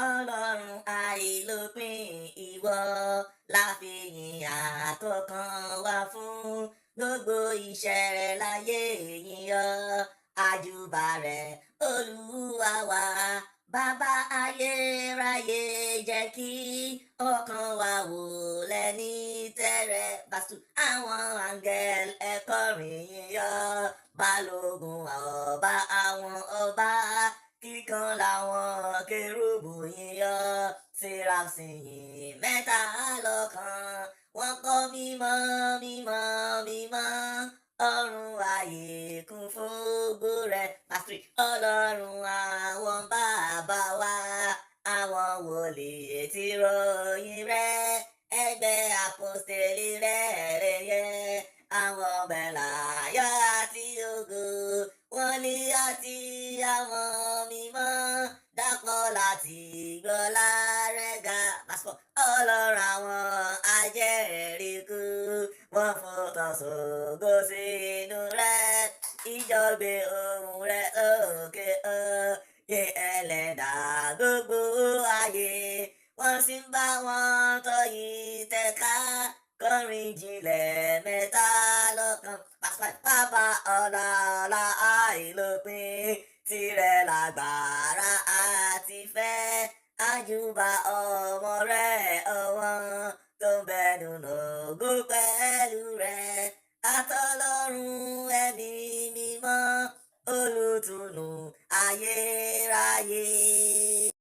Ọlọ́run àìlópin ìwọ láfihàn àtọkàn wá fún gbogbo iṣẹ́ rẹ̀ láyé yíyan àjùbà rẹ̀ Olúwa wa bàbá ayérayé jẹ́ kí ọkàn wa wò lẹ́ni tẹ́rẹ̀ bàtú àwọn áńgẹ́l ẹ kọrin yíyan balógun ọba àwọn ọba kíkan làwọn kérúbù yíyan sírafsìn mẹ́ta lọ́kan wọ́n kọ́ mímọ́ mímọ́ mímọ́ ọ̀run ayé kún fógo rẹ̀ pàṣẹ ọlọ́run àwọn bàbá wa àwọn wòlíì tí ròyìn rẹ̀ ẹgbẹ́ àpọ́stélì rẹ̀ yẹ àwọn bẹ̀láyà àti ògo wòlíì àti àwọn mímọ́ dápọ̀ láti gbọ́lá rẹ̀ ga pásítọ̀ ọlọ́run àwọn ajẹ́rìí kú wọ́n fòtò sógo sínú rẹ̀ ìjọgbe ohùn rẹ̀ òkè òye ẹlẹ́dà gbogbo ayé wọ́n sì ń bá wọn tọ́yìn tẹ̀ka kọrin jinlẹ̀ mẹ́ta lọ́kan pásítọ̀ bàbá ọlọ́lá àìlópin tirẹ̀ lágbára àti fẹ́ àjùbà ọmọ rẹ̀ ọ̀wọ́n tó ń bẹ nínú ògo pẹ́